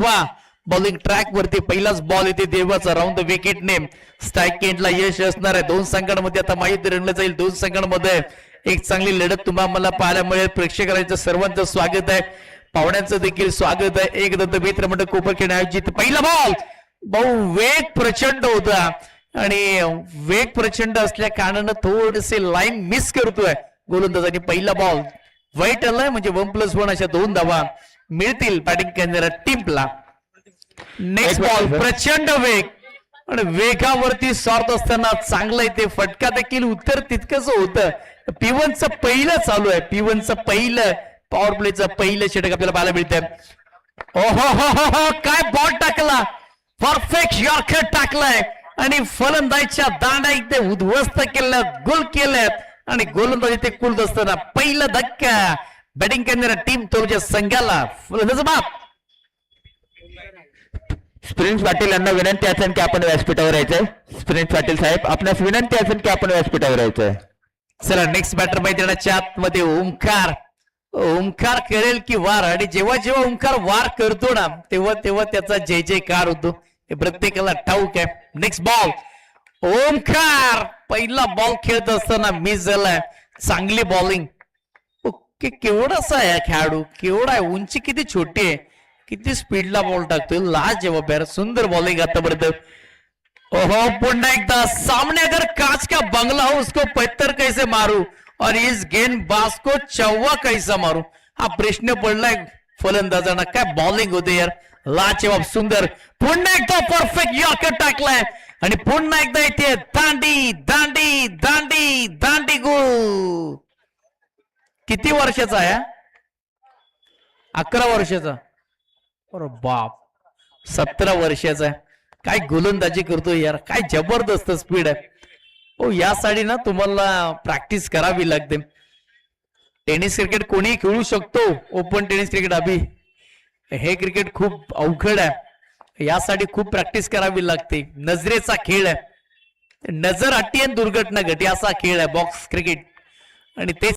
वा bowling track वरती पहिलाच बॉल येते देवाचा round the wicket name strike एंडला यश असणार आहे. दोन संघांमध्ये आता माहिती रंगलं जाईल. दोन संघांमध्ये एक चांगली लढत तुम्हाला मला पाहायला मिळेल. प्रेक्षकांचं सर्वांचं स्वागत आहे. पाहुण्यांचं देखील स्वागत आहे. एक दत्त मित्र मंडळ कोपरखेड आयोजित पहिला बॉल बहु वेग प्रचंड होता आणि वेग प्रचंड असल्या कारणानं थोडेसे लाईन मिस करतोय गोलंदाजांनी. पहिला बॉल वाईट आलाय म्हणजे 1+1 अशा 2 धावा मिळतील बॅटिंग करणाऱ्या टीमला. नेक्स्ट बॉल प्रचंड वेग आणि वेगावरती स्वार्थ असताना चांगलं इथे फटका देखील उत्तर तितकंच होतं. P1चं पहिलं चालू आहे. P1चं पहिलं पॉवर प्लेचं पहिलं षटक आपल्याला पाहायला मिळतंय. ओहो हो हो हो काय बॉल टाकला. परफेक्ट यॉर्कर टाकलाय आणि फलंदाजच्या दांडा इथे उद्ध्वस्त केल्या गोल केल्यात आणि गोलंदाज इथे कुलत असताना पहिला धक्का बॅटिंग करणाऱ्या टीम तोरच्या संघाला. फलंदाज प्रिन्स पाटील यांना विनंती असेल की आपण व्यासपीठावर यायचंय. प्रिन्स पाटील साहेब आपणास विनंती असेल की आपण व्यासपीठावर यायचंय. चला नेक्स्ट बॅटर मैदानाच्या आतमध्ये ओंकार. ओंकार करेल की वार आणि जेव्हा जेव्हा ओंकार वार करतो ना तेव्हा तेव्हा त्याचा जय जयकार होतो हे प्रत्येकाला ठाऊक आहे. नेक्स्ट बॉल ओंकार पहिला बॉल खेळत असताना मिस झालाय. चांगली बॉलिंग. केवढासा आहे खेळाडू केवढा आहे. उंची किती छोटी आहे. किती स्पीडला बॉल टाकतोय. लाजवाब आहे. सुंदर बॉलिंग आतापर्यंत. ओहो पुन्हा एकदा सामने अगर कांच का बंगला हो उसको पत्थर कैसे मारू और इस गेंदबाज को चौवा कैसा मारू हा प्रश्न पडलाय फलंदाजांना. काय बॉलिंग होते यार. लाजवाब सुंदर. पुन्हा एकदा परफेक्ट यॉर्कर टाकलाय आणि पुन्हा एकदा इथे दांडी दांडी दांडी दांडी गोल. किती वर्षाचा आहे. 11 वर्षाचा. अरे बाप 17 वर्षाचा आहे. काय गोलंदाजी करतो यार. काय जबरदस्त स्पीड आहे. हो यासाठी ना तुम्हाला प्रॅक्टिस करावी लागते. टेनिस क्रिकेट कोणी खेळू शकतो. ओपन टेनिस क्रिकेट अभि हे क्रिकेट खूप अवघड आहे. यासाठी खूप प्रॅक्टिस करावी लागते. नजरेचा खेळ आहे. नजर अटी आणि दुर्घटना घटी असा खेळ आहे बॉक्स क्रिकेट आणि ते